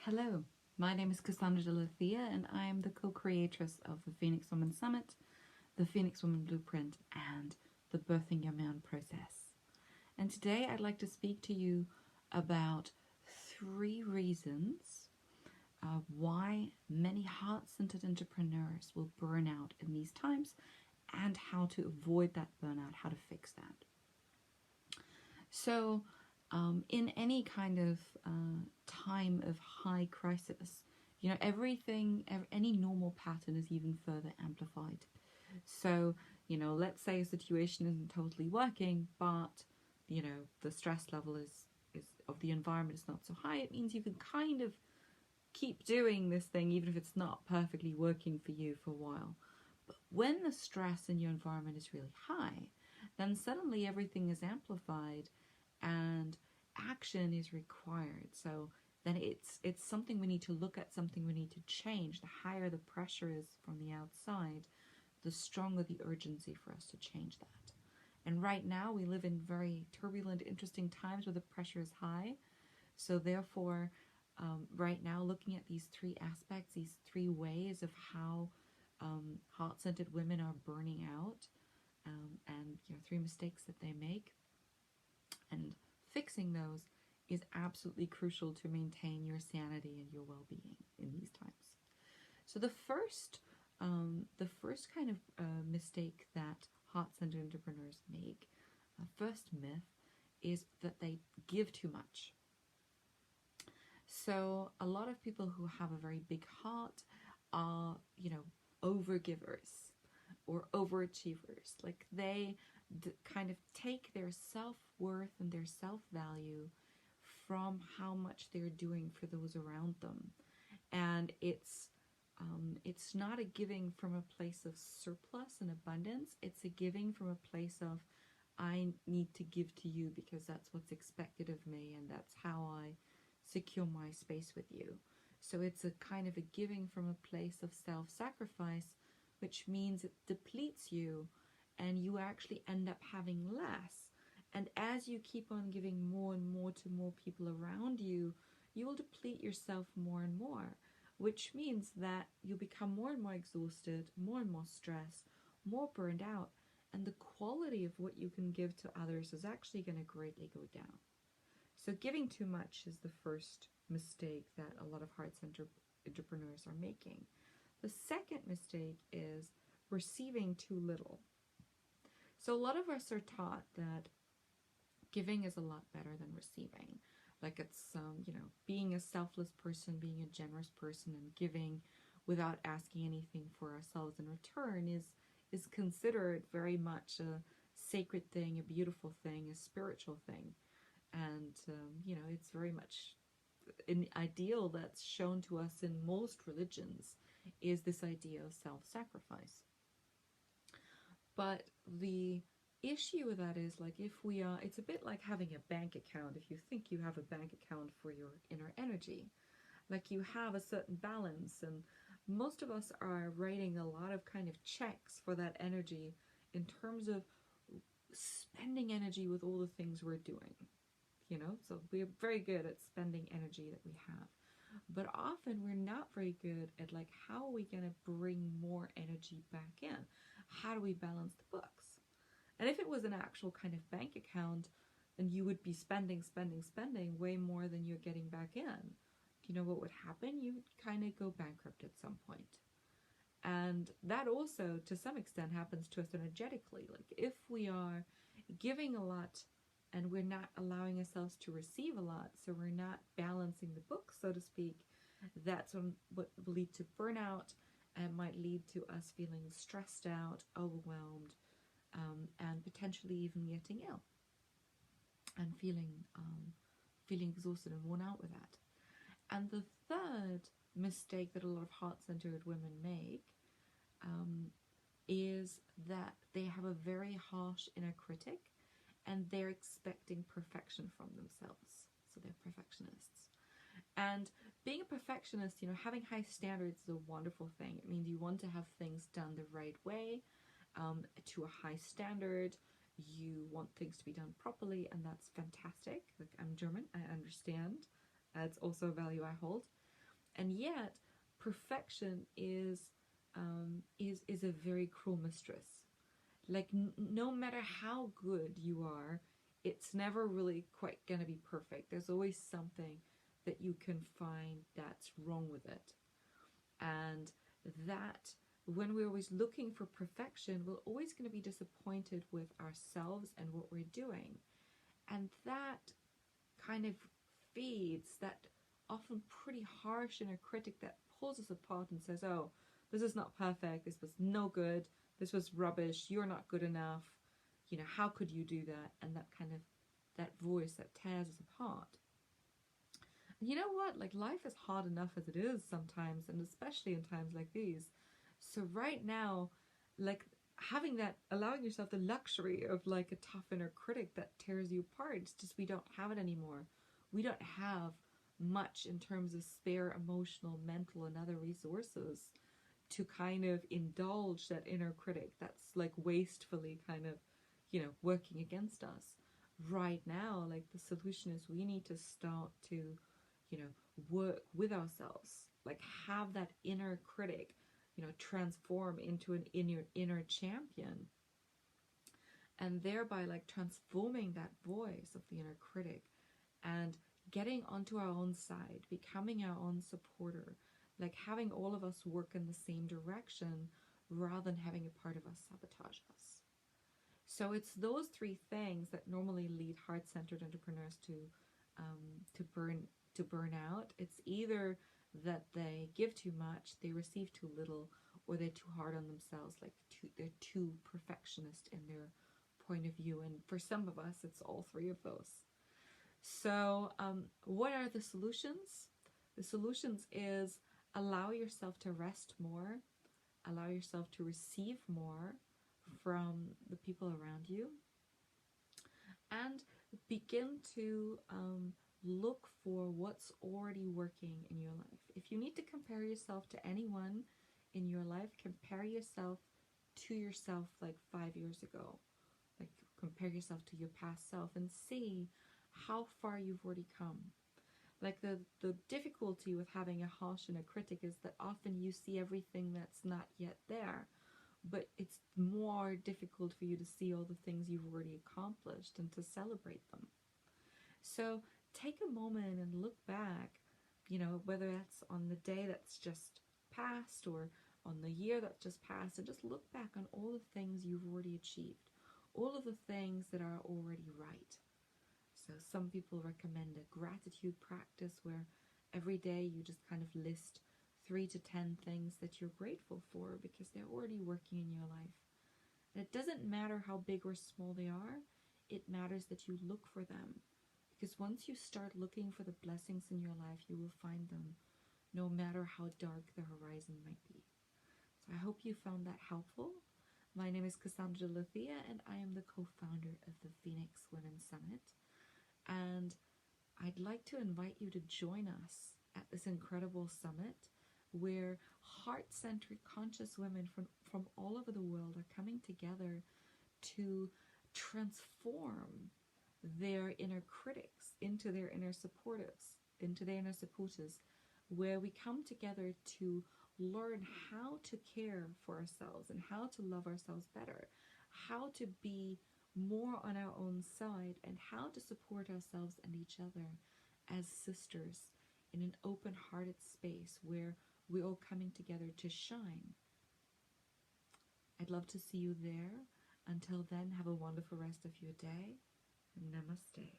Hello, my name is Cassandra Delathea, and I am the co-creatress of the Phoenix Woman Summit, the Phoenix Woman Blueprint, and the Birthing Your Man process. And today I'd like to speak to you about 3 reasons why many heart-centered entrepreneurs will burn out in these times, and how to avoid that burnout, how to fix that. So, in any kind of time of high crisis, any normal pattern is even further amplified. So, let's say a situation isn't totally working, but, the stress level is of the environment is not so high. It means you can kind of keep doing this thing even if it's not perfectly working for you for a while. But when the stress in your environment is really high, then suddenly everything is amplified and action is required. So then it's something we need to look at, something we need to change. The higher the pressure is from the outside, the stronger the urgency for us to change that. And right now we live in very turbulent, interesting times where the pressure is high. So therefore, right now, looking at these 3 aspects, these 3 ways of how heart-centered women are burning out, and 3 mistakes that they make, and fixing those is absolutely crucial to maintain your sanity and your well-being in these times. So the first kind of mistake that heart-centered entrepreneurs make, first myth, is that they give too much. So a lot of people who have a very big heart are, overgivers or overachievers. Like they kind of take their self-worth and their self-value from how much they're doing for those around them. And it's not a giving from a place of surplus and abundance. It's a giving from a place of, I need to give to you because that's what's expected of me, and that's how I secure my space with you. So it's a kind of a giving from a place of self-sacrifice, which means it depletes you and you actually end up having less. And as you keep on giving more and more to more people around you, you will deplete yourself more and more, which means that you'll become more and more exhausted, more and more stressed, more burned out, and the quality of what you can give to others is actually going to greatly go down. So giving too much is the first mistake that a lot of heart-centered entrepreneurs are making. The second mistake is receiving too little. So a lot of us are taught that giving is a lot better than receiving. Like it's, being a selfless person, being a generous person, and giving without asking anything for ourselves in return is considered very much a sacred thing, a beautiful thing, a spiritual thing. And, it's very much an ideal that's shown to us in most religions is this idea of self-sacrifice. But the issue with that is, like, it's a bit like having a bank account. If you think you have a bank account for your inner energy, like you have a certain balance, and most of us are writing a lot of kind of checks for that energy in terms of spending energy with all the things we're doing. So we're very good at spending energy that we have, but often we're not very good at, like, how are we going to bring more energy back in? How do we balance the books? And if it was an actual kind of bank account, then you would be spending way more than you're getting back in. Do you know what would happen? You would kind of go bankrupt at some point. And that also, to some extent, happens to us energetically. Like, if we are giving a lot and we're not allowing ourselves to receive a lot, so we're not balancing the books, so to speak, that's what will lead to burnout and might lead to us feeling stressed out, overwhelmed, and potentially even getting ill and feeling exhausted and worn out with that. And the third mistake that a lot of heart-centered women make is that they have a very harsh inner critic, and they're expecting perfection from themselves. So they're perfectionists. And being a perfectionist, having high standards is a wonderful thing. It means you want to have things done the right way, to a high standard. You want things to be done properly, and that's fantastic. Like, I'm German, I understand. It's also a value I hold. And yet, perfection is a very cruel mistress. Like no matter how good you are, it's never really quite gonna be perfect. There's always something that you can find that's wrong with it. And that when we're always looking for perfection, we're always going to be disappointed with ourselves and what we're doing. And that kind of feeds that often pretty harsh inner critic that pulls us apart and says, oh, this is not perfect, this was no good, this was rubbish, you're not good enough, you know, how could you do that? And that kind of, that voice that tears us apart. And you know what, like life is hard enough as it is sometimes, and especially in times like these. So right now, like having that, allowing yourself the luxury of like a tough inner critic that tears you apart, it's just we don't have it anymore. We don't have much in terms of spare emotional, mental, and other resources to kind of indulge that inner critic that's like wastefully kind of, you know, working against us. Right now, like the solution is we need to start to, you know, work with ourselves, like have that inner critic, you know, transform into an inner champion, and thereby like transforming that voice of the inner critic and getting onto our own side, becoming our own supporter, like having all of us work in the same direction rather than having a part of us sabotage us. So it's those three things that normally lead heart-centered entrepreneurs to burn out. It's either that they give too much, they receive too little, or they're too hard on themselves, like they're too perfectionist in their point of view. And for some of us, it's all three of those. So what are the solutions? The solutions is allow yourself to rest more, allow yourself to receive more from the people around you, and begin to look for what's already working in your life. If you need to compare yourself to anyone in your life, compare yourself to yourself like 5 years ago. Like compare yourself to your past self and see how far you've already come. Like the difficulty with having a harsh inner critic is that often you see everything that's not yet there, but it's more difficult for you to see all the things you've already accomplished and to celebrate them. So take a moment and look back, you know, whether that's on the day that's just passed or on the year that's just passed, and just look back on all the things you've already achieved, all of the things that are already right. So some people recommend a gratitude practice where every day you just kind of list 3 to 10 things that you're grateful for because they're already working in your life. And it doesn't matter how big or small they are, it matters that you look for them. Because once you start looking for the blessings in your life, you will find them, no matter how dark the horizon might be. So I hope you found that helpful. My name is Cassandra Lethea, and I am the co-founder of the Phoenix Women Summit. And I'd like to invite you to join us at this incredible summit where heart-centered conscious women from all over the world are coming together to transform their inner critics into their inner supporters, where we come together to learn how to care for ourselves and how to love ourselves better, how to be more on our own side, and how to support ourselves and each other as sisters in an open-hearted space where we're all coming together to shine. I'd love to see you there. Until then, have a wonderful rest of your day. Namaste.